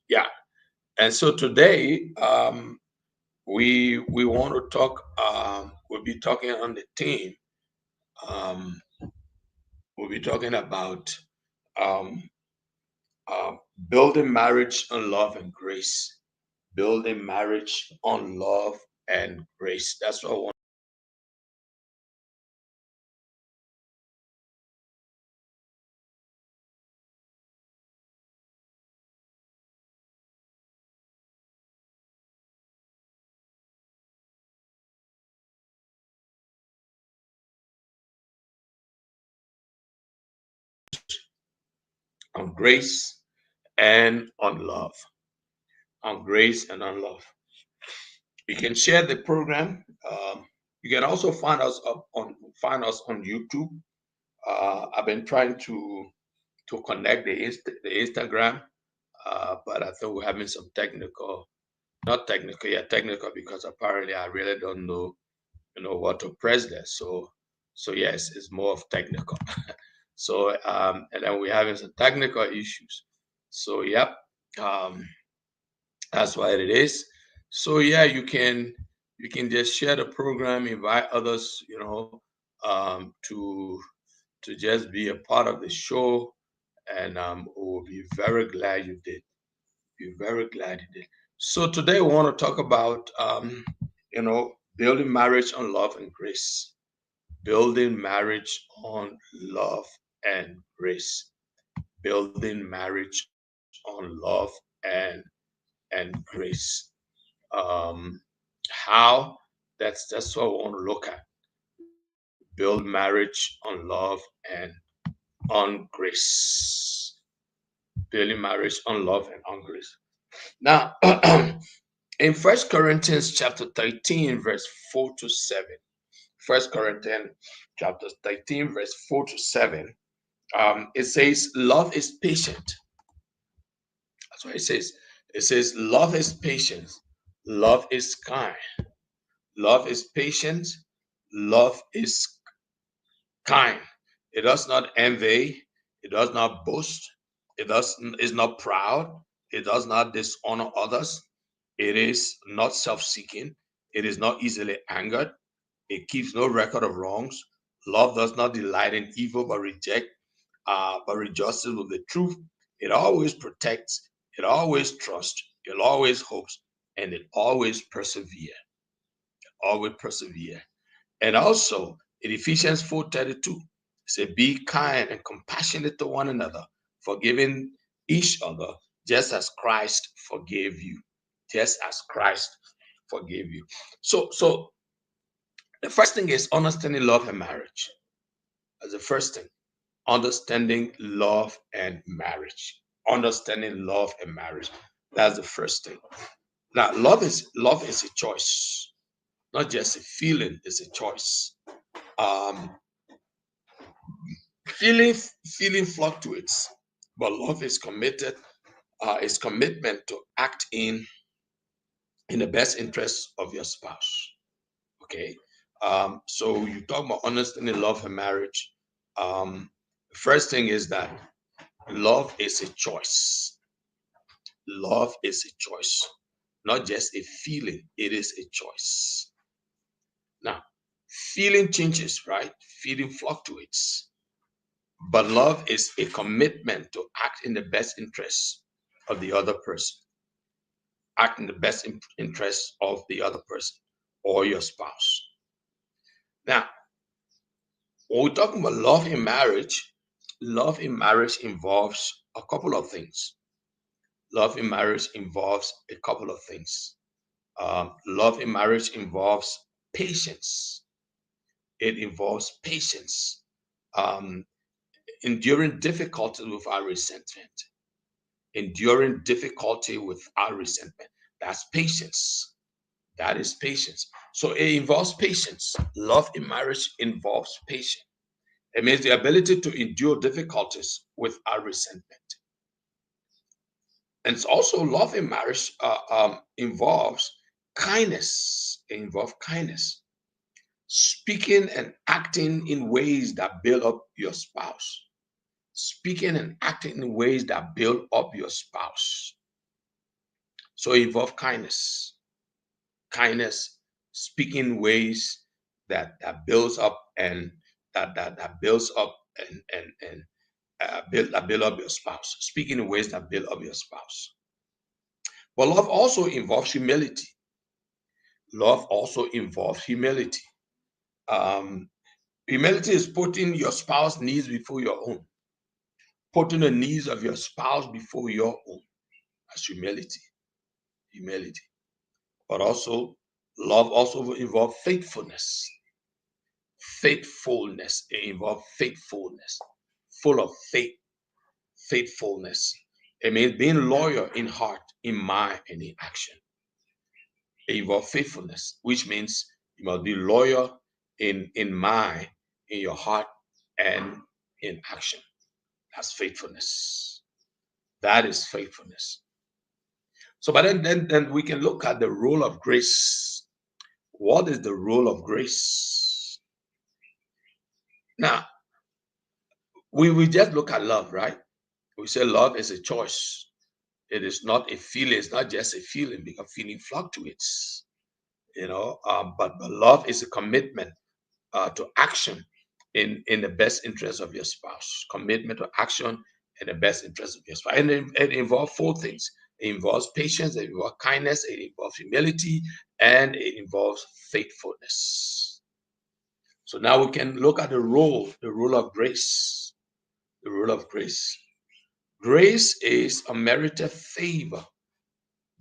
Yeah. And so today, we want to talk. We'll be talking on the theme. Um, we'll be talking about um, uh, building marriage on love and grace. Building marriage on love and grace. That's what I want. On grace and on love. On grace and on love. You can share the program. You can also find us on YouTube. I've been trying to connect the Instagram, but I think we're having some technical, not technical, yeah, technical because apparently I really don't know, what to press there. So yes, it's more of technical. So and then we're having some technical issues. So yep, um, that's what it is. So yeah, you can just share the program, invite others, to just be a part of the show, and we'll be very glad you did. Be very glad you did. So today we want to talk about building marriage on love and grace. Building marriage on love and grace. Building marriage on love and grace. Um, how? That's what we want to look at. Build marriage on love and on grace. Building marriage on love and on grace. Now, in First Corinthians chapter 13, verse 4 to 7. First Corinthians chapter 13, verse 4 to 7. It says, love is patient. That's what it says. It says, love is patient. Love is kind. Love is patient. Love is kind. It does not envy. It does not boast. Is not proud. It does not dishonor others. It is not self-seeking. It is not easily angered. It keeps no record of wrongs. Love does not delight in evil, but rejoices with the truth. It always protects. It always trusts. It always hopes, and it always persevere. Always persevere. And also in Ephesians 4:32, it says, be kind and compassionate to one another, forgiving each other, just as Christ forgave you. Just as Christ forgave you. So the first thing is understanding love and marriage. That's the first thing. Understanding love and marriage. Understanding love and marriage. That's the first thing. Now, love is a choice, not just a feeling, it's a choice. Um, feeling fluctuates, but love is committed. Is commitment to act in the best interest of your spouse. Okay. So you talk about understanding love and marriage. The first thing is that love is a choice. Love is a choice, not just a feeling. It is a choice. Now, feeling changes, right? Feeling fluctuates. But love is a commitment to act in the best interest of the other person, act in the best interest of the other person or your spouse. Now, when we're talking about love in marriage involves a couple of things. Love in marriage involves a couple of things. Love in marriage involves patience. It involves patience, um, enduring difficulties with our resentment, enduring difficulty with our resentment. That's patience. That is patience. So it involves patience. Love in marriage involves patience. It means the ability to endure difficulties with our resentment. And it's also love in marriage involves kindness. It involves kindness. Speaking and acting in ways that build up your spouse. Speaking and acting in ways that build up your spouse. So it involves kindness, speaking ways that builds up and that builds up and build up your spouse. Speaking in ways that build up your spouse. But love also involves humility. Love also involves humility. Um, Humility is putting your spouse's needs before your own, putting the needs of your spouse before your own. That's humility. Humility. But also, love also involves faithfulness. Faithfulness. It involves faithfulness, full of faith, faithfulness. It means being loyal in heart, in mind, and in action. It involves faithfulness, which means you must be loyal in mind, in your heart, and in action. That's faithfulness. That is faithfulness. So, but then we can look at the role of grace. What is the role of grace? Now, we just look at love, right? We say love is a choice. It is not a feeling. It's not just a feeling because feeling fluctuates, but love is a commitment to action in the best interest of your spouse. Commitment to action in the best interest of your spouse. And it involves four things. It involves patience, it involves kindness, it involves humility, and it involves faithfulness. So now we can look at the role of grace. The role of grace. Grace is a merited favor.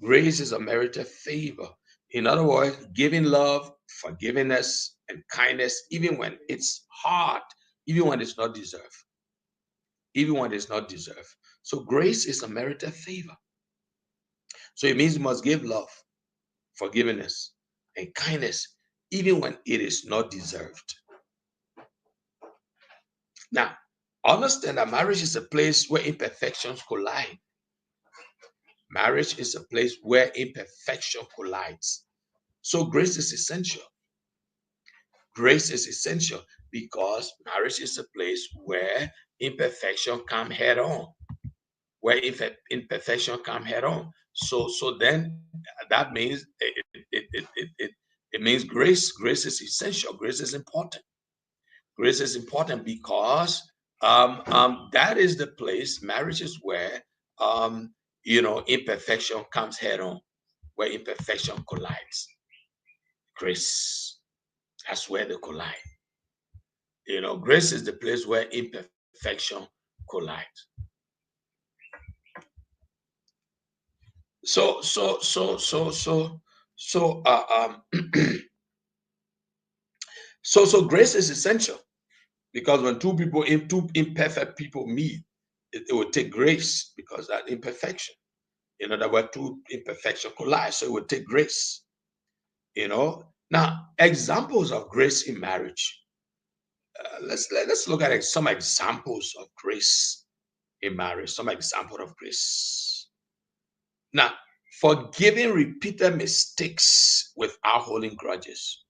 Grace is a merited favor. In other words, giving love, forgiveness, and kindness, even when it's hard, even when it's not deserved, even when it's not deserved. So grace is a merited favor. So it means you must give love, forgiveness, and kindness, even when it is not deserved. Now, understand that marriage is a place where imperfections collide. Marriage is a place where imperfection collides. So grace is essential. Grace is essential because marriage is a place where imperfection come head on, where imperfection come head on. So then that means it means grace is essential. Grace is important. Grace is important because that is the place. Marriage is where imperfection comes head on, where imperfection collides. Grace, that's where they collide. Grace is the place where imperfection collides. So, so, so, so, so, so, so grace is essential because when two imperfect people meet, it will take grace because that imperfection. That where two imperfection collide, so it will take grace. Now examples of grace in marriage. Let's look at some examples of grace in marriage. Some example of grace. Now, forgiving repeated mistakes without holding grudges.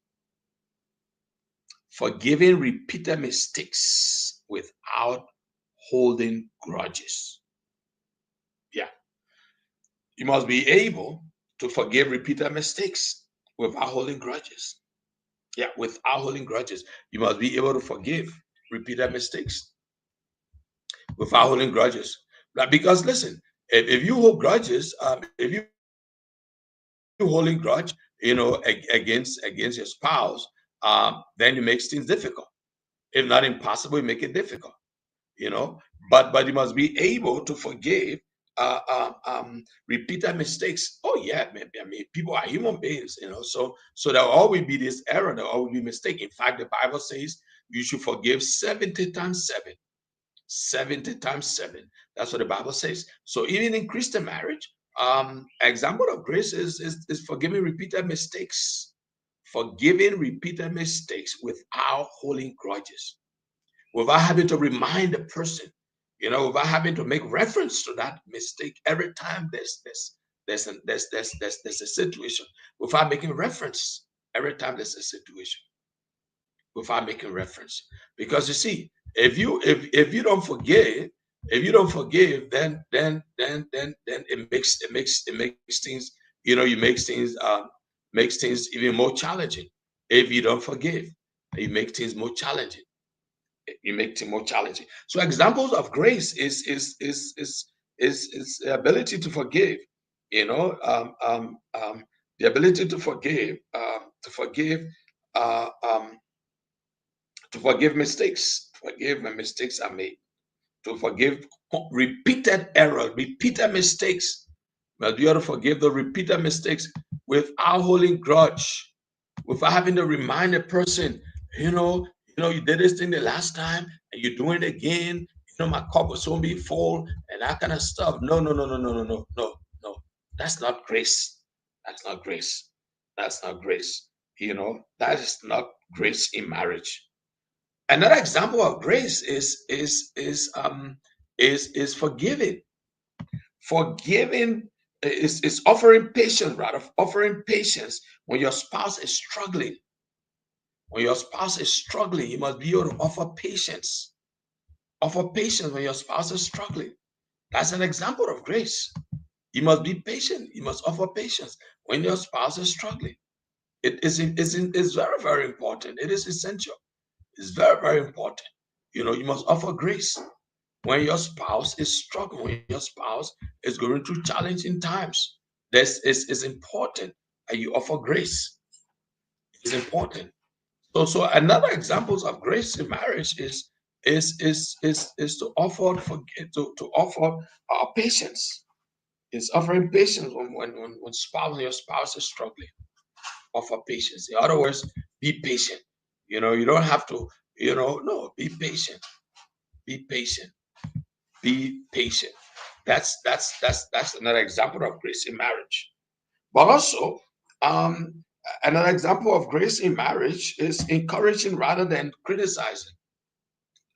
Forgiving repeated mistakes without holding grudges. Yeah. You must be able to forgive repeated mistakes without holding grudges. Yeah, without holding grudges. You must be able to forgive repeated mistakes without holding grudges. Now, because listen, if you hold grudges, if you holding grudge, against your spouse, then it makes things difficult. If not impossible, it make it difficult. You know, but you must be able to forgive repeated mistakes. Oh yeah, maybe I mean people are human beings. So there will always be this error. There will always be mistake. In fact, the Bible says you should forgive 70 times 7. 70 times 7. That's what the Bible says. So even in Christian marriage, example of grace is forgiving repeated mistakes. Forgiving repeated mistakes without holding grudges, without having to remind the person, without having to make reference to that mistake every time there's a situation, without making reference every time there's a situation, without making reference. Because you see, if you don't forgive, then it makes things You makes things even more challenging. If you don't forgive, you make things more challenging. You make things more challenging. So examples of grace is the ability to forgive. You know, the ability to forgive, uh, um, to forgive mistakes, forgive when mistakes are made, to forgive repeated errors, repeated mistakes. But we ought to forgive the repeated mistakes without holding grudge, without having to remind a person, you did this thing the last time and you're doing it again. My cup was so be full and that kind of stuff. No, no, no, no, no, no, no, no, no. That's not grace. That's not grace. That's not grace. That is not grace in marriage. Another example of grace is forgiving. Forgiving is offering patience, rather offering patience when your spouse is struggling. When your spouse is struggling, you must be able to offer patience. Offer patience when your spouse is struggling. That's an example of grace. You must be patient. You must offer patience when your spouse is struggling. It's very, very important. It is essential. It's very, very important. You must offer grace when your spouse is struggling, when your spouse is going through challenging times. This is important that you offer grace. It's important. So another examples of grace in marriage is to offer to offer patience. It's offering patience when your spouse is struggling. Offer patience. In other words, be patient. You don't have to. No, be patient. Be patient. Be patient. That's another example of grace in marriage. But also, um, another example of grace in marriage is encouraging rather than criticizing.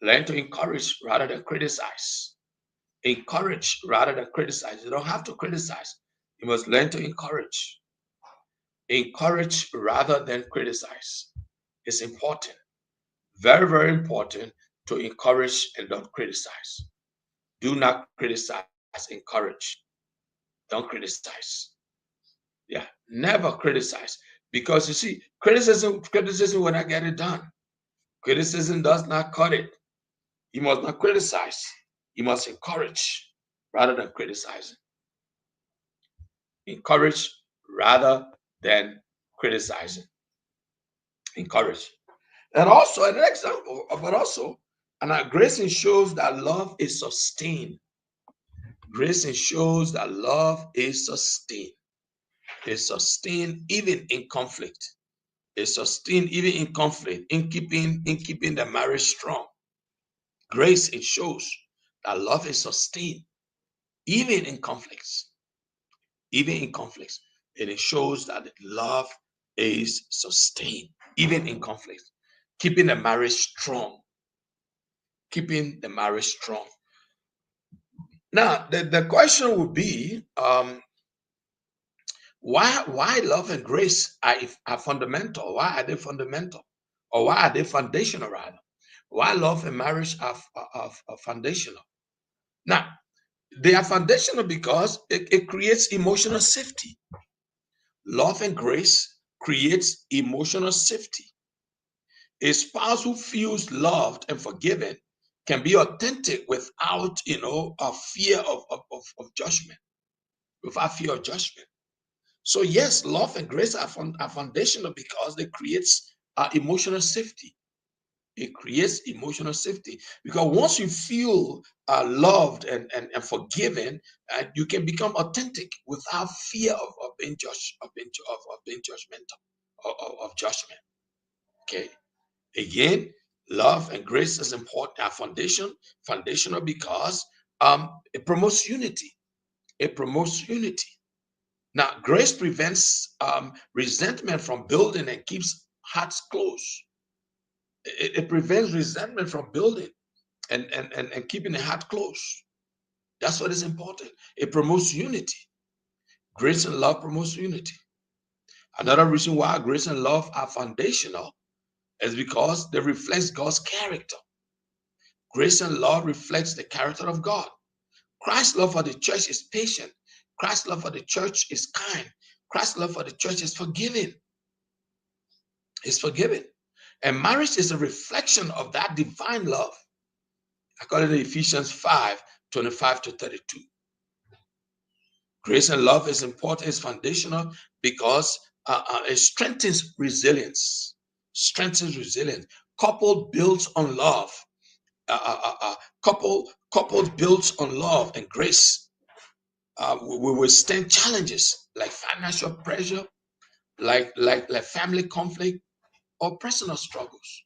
Learn to encourage rather than criticize. Encourage rather than criticize. You don't have to criticize. You must learn to encourage. Encourage rather than criticize. It's important. Very, very important to encourage and don't criticize. Do not criticize, encourage. Don't criticize. Yeah, never criticize. Because you see, criticism will not get it done. Criticism does not cut it. You must not criticize. You must encourage rather than criticizing. Encourage rather than criticizing. Encourage. And also, an example, but also, and grace shows that love is sustained. Grace shows that love is sustained. It's sustained even in conflict. It's sustained even in conflict, in keeping the marriage strong. Grace it shows that love is sustained even in conflicts. Even in conflicts, and it shows that love is sustained even in conflicts, keeping the marriage strong. Keeping the marriage strong. Now, the question would be, why love and grace are fundamental? Why are they fundamental? Or why are they foundational, rather? Why love and marriage are foundational? Now, they are foundational because it creates emotional safety. Love and grace creates emotional safety. A spouse who feels loved and forgiven can be authentic without, a fear of judgment, without fear of judgment. So yes, love and grace are foundational because they creates emotional safety. It creates emotional safety because once you feel loved and forgiven, you can become authentic without fear of being judged, of being judgmental, of judgment. Okay. Again, love and grace is important. Are foundational because it promotes unity. It promotes unity. Now, grace prevents resentment from building and keeps hearts close. It prevents resentment from building and keeping the heart close. That's what is important. It promotes unity. Grace and love promotes unity. Another reason why grace and love are foundational is because they reflect God's character. Grace and love reflects the character of God. Christ's love for the church is patient. Christ's love for the church is kind. Christ's love for the church is forgiving. It's forgiving. And marriage is a reflection of that divine love, according to Ephesians 5:25-32. Grace and love is important, it's foundational because it strengthens resilience. Strengthens resilience. Couple builds on love. Couple builds on love and grace. We withstand challenges like financial pressure, like family conflict, or personal struggles.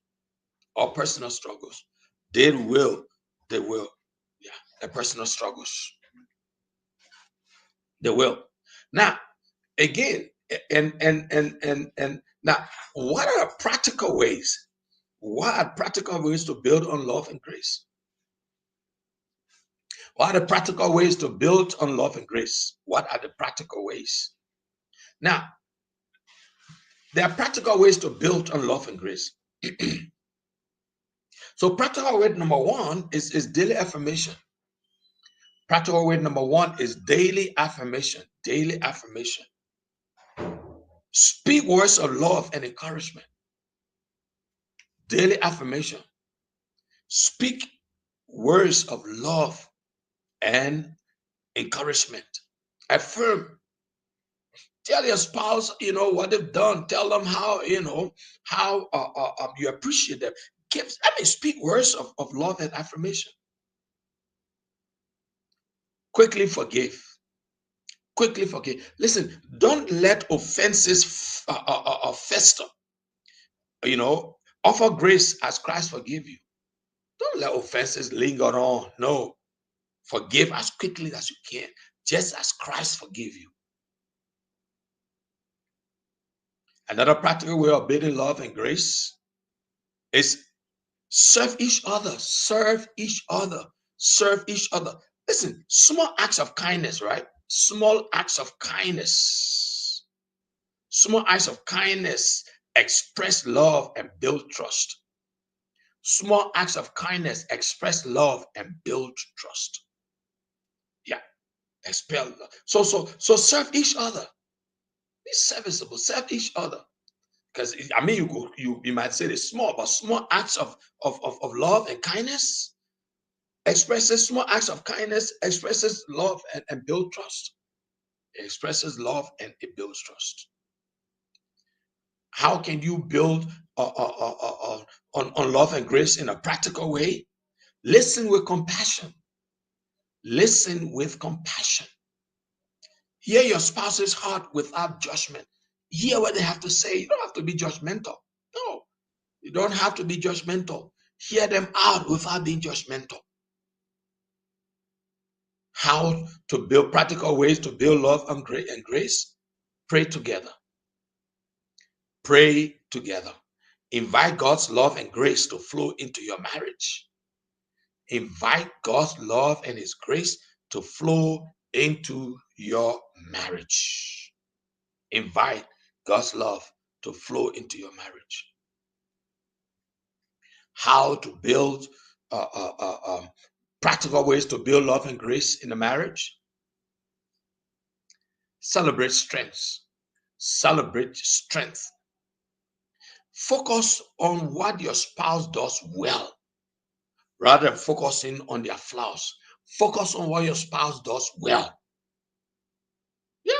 They will, yeah, the personal struggles. They will. Now, again, and now, what are practical ways? What are practical ways to build on love and grace? What are the practical ways to build on love and grace? What are the practical ways? Now, there are practical ways to build on love and grace. So, practical way number one is daily affirmation. Practical way number one is daily affirmation. Daily affirmation. Speak words of love and encouragement. Daily affirmation. Speak words of love and encouragement. Affirm. Tell your spouse, what they've done. Tell them how, how you appreciate them. Speak words of love and affirmation. Quickly forgive. Quickly forgive. Listen, don't let offenses fester. Offer grace as Christ forgive you. Don't let offenses linger on. No. Forgive as quickly as you can, just as Christ forgive you. Another practical way of building love and grace is serve each other. Serve each other. Serve each other. Listen, small acts of kindness, right? Small acts of kindness. Small acts of kindness express love and build trust. Small acts of kindness express love and build trust. Yeah, expel love. So serve each other. Be serviceable. Serve each other. Because you might say it's small, but small acts of love and kindness expresses small acts of kindness expresses love and build trust. It expresses love and it builds trust. How can you build on love and grace in a practical way? Listen with compassion. Listen with compassion. Hear your spouse's heart without judgment. Hear what they have to say. You don't have to be judgmental. No, you don't have to be judgmental. Hear them out without being judgmental. How to build practical ways to build love and grace? Pray together. Pray together. Invite God's love and grace to flow into your marriage. Invite God's love and His grace to flow into your marriage. Invite God's love to flow into your marriage. How to build practical ways to build love and grace in a marriage? Celebrate strengths. Celebrate strength. Focus on what your spouse does well rather than focusing on their flaws. Focus on what your spouse does well. Yeah.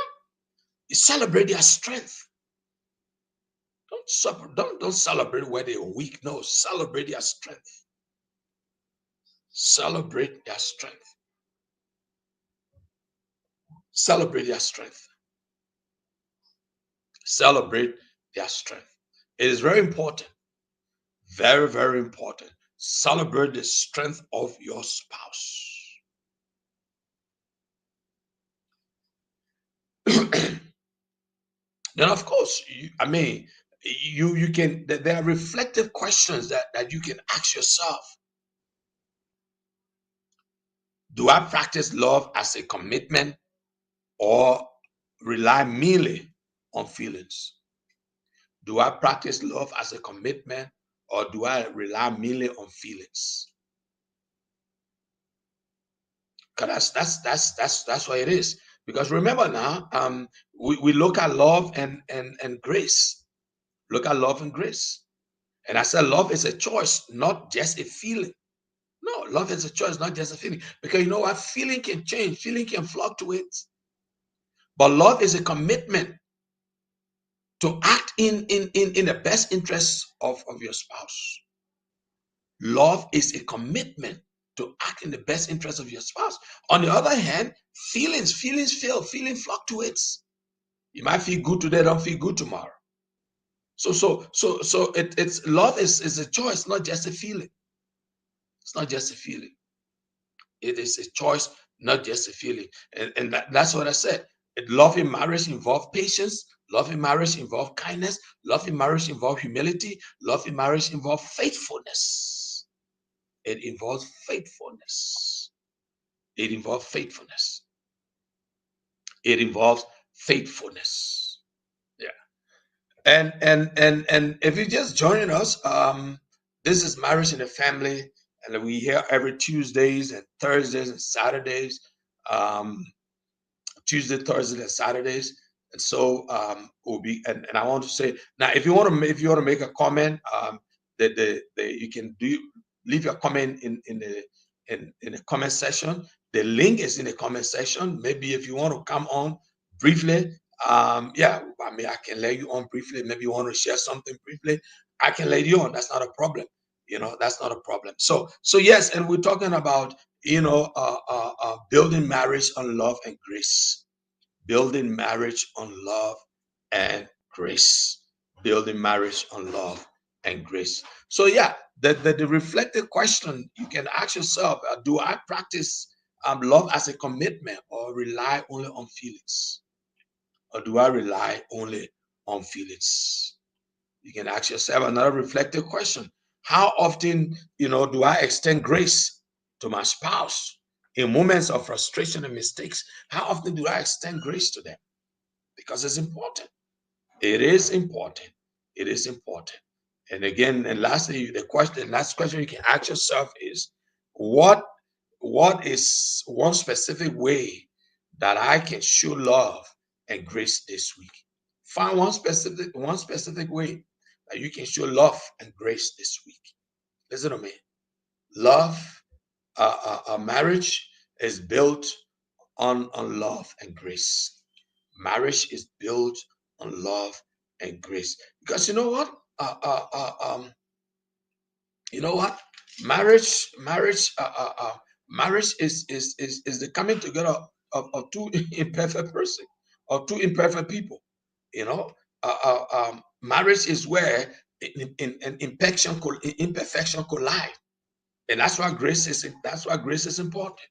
You celebrate their strength. Don't celebrate where they're weak. No, celebrate their strength. Celebrate their strength. Celebrate their strength. Celebrate their strength. It is very important. Very, very important. Celebrate the strength of your spouse. Then, of course, you can. There are reflective questions that you can ask yourself. Do I practice love as a commitment or rely merely on feelings? Do I practice love as a commitment or do I rely merely on feelings? Because that's what it is. Because remember now, we look at love and grace. Look at love and grace. And I said love is a choice, not just a feeling. No, love is a choice, not just a feeling. Because you know what? Feeling can change, feeling can fluctuate. But love is a commitment to act in the best interest of your spouse. Love is a commitment to act in the best interest of your spouse. On the other hand, feelings fail, feeling fluctuates. You might feel good today, don't feel good tomorrow. So it's love is a choice, not just a feeling. It's not just a feeling. It is a choice, not just a feeling. And that's what I said. Love in marriage involves patience. Love in marriage involves kindness. Love in marriage involves humility. Love in marriage involves faithfulness. It involves faithfulness. It involves faithfulness. It involves faithfulness. Yeah. And if you're just joining us, this is Marriage in the Family, and we here every Tuesdays and Thursdays and Saturdays. Um, Tuesday, Thursdays, and Saturdays. And so will be and I want to say now if you want to make a comment, you can leave your comment in the comment section. The link is in the comment section. Maybe if you want to come on briefly, yeah, I mean I can let you on briefly. Maybe you want to share something briefly, I can let you on. That's not a problem. That's not a problem. So yes, and we're talking about building marriage on love and grace. Building marriage on love and grace. Building marriage on love and grace. So yeah, the reflective question you can ask yourself: do I practice love as a commitment, or rely only on feelings? Or do I rely only on feelings? You can ask yourself another reflective question: how often, do I extend grace to my spouse in moments of frustration and mistakes? How often do I extend grace to them? Because it's important. It is important. It is important. And again, and lastly, the last question you can ask yourself is, what what is one specific way that I can show love and grace this week? Find one specific way that you can show love and grace this week. Listen to me. Love, a marriage is built on love and grace. Marriage is built on love and grace. Because you know what? You know what? Marriage is the coming together of two imperfect person, or two imperfect people. Marriage is where imperfection collide, and that's why grace is important.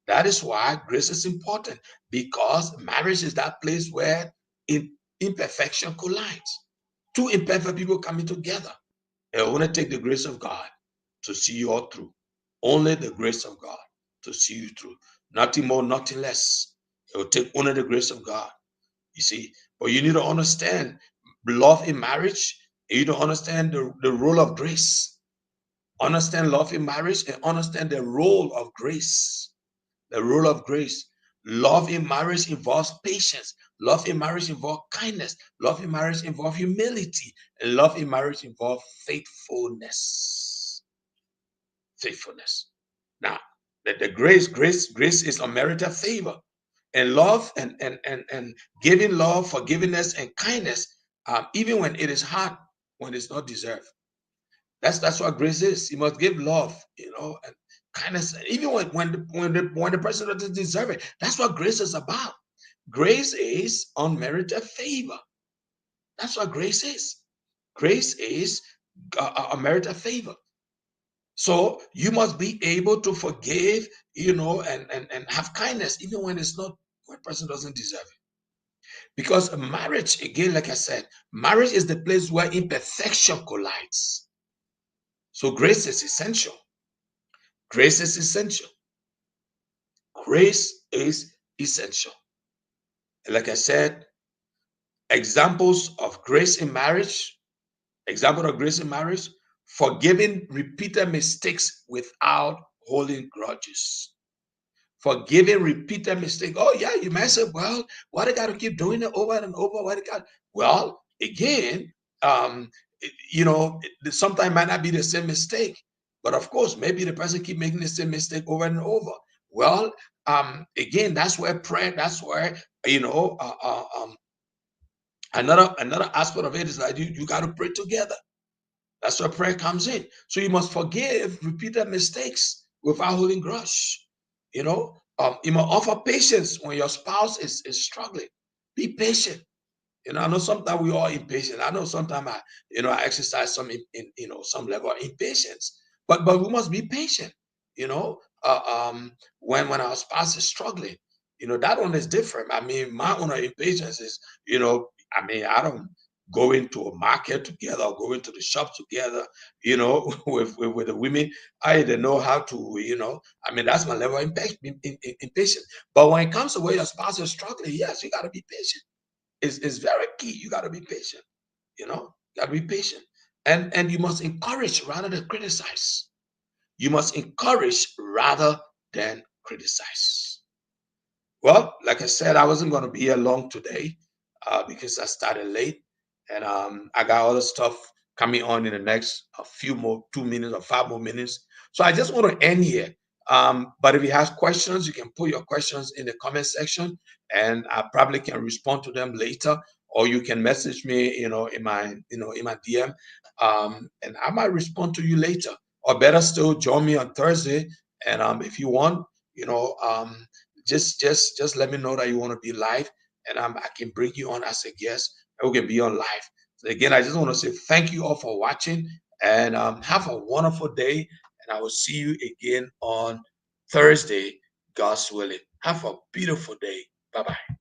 That is why grace is important, because marriage is that place where imperfection collides. Two imperfect people coming together. And I want to take the grace of God to see you all through. Only the grace of God to see you through. Nothing more, nothing less. It will take only the grace of God. You see, but you need to understand love in marriage. You need to understand the role of grace. Understand love in marriage and understand the role of grace. The role of grace. Love in marriage involves patience. Love in marriage involves kindness. Love in marriage involves humility. And love in marriage involves faithfulness. Faithfulness. Now, the grace is unmerited favor. And love and giving love, forgiveness, and kindness, even when it is hard, when it's not deserved. That's what grace is. You must give love, and kindness, even when the person doesn't deserve it. That's what grace is about. Grace is unmerited favor. That's what grace is. Grace is unmerited favor. So you must be able to forgive, and have kindness, even when it's not when person doesn't deserve it. Because marriage, again, like I said, marriage is the place where imperfection collides. So grace is essential. Grace is essential. Grace is essential. Like I said, examples of grace in marriage, forgiving repeated mistakes without holding grudges. Forgiving repeated mistake. Oh yeah, you might say, well, why they got to keep doing it over and over? Why they got? Well, again, um, sometimes might not be the same mistake, but of course, maybe the person keep making the same mistake over and over. Well, again, that's where prayer. That's where another aspect of it is that you got to pray together. That's where prayer comes in. So you must forgive repeated mistakes without holding grudge. You must offer patience when your spouse is struggling. Be patient. I know sometimes we are impatient. I know sometimes I exercise some some level of impatience. But we must be patient. You know, when our spouse is struggling, that one is different. I mean, my own impatience is, I don't go into a market together or go into the shop together, with the women. I either know how to, I mean, that's my level of impatience. But when it comes to where your spouse is struggling, yes, you got to be patient. It's very key. You got to be patient. You got to be patient, and you must encourage rather than criticize. You must encourage rather than criticize. Well, like I said, I wasn't going to be here long today because I started late, and I got other stuff coming on in the next a few more 2 minutes or 5 more minutes. So I just want to end here. But if you have questions, you can put your questions in the comment section, and I probably can respond to them later, or you can message me, in my DM, and I might respond to you later. Or better still, join me on Thursday, and if you want, you know. Just let me know that you want to be live, and I can bring you on as a guest, and we can be on live. So again, I just want to say thank you all for watching, and have a wonderful day, and I will see you again on Thursday, God's willing. Have a beautiful day. Bye bye.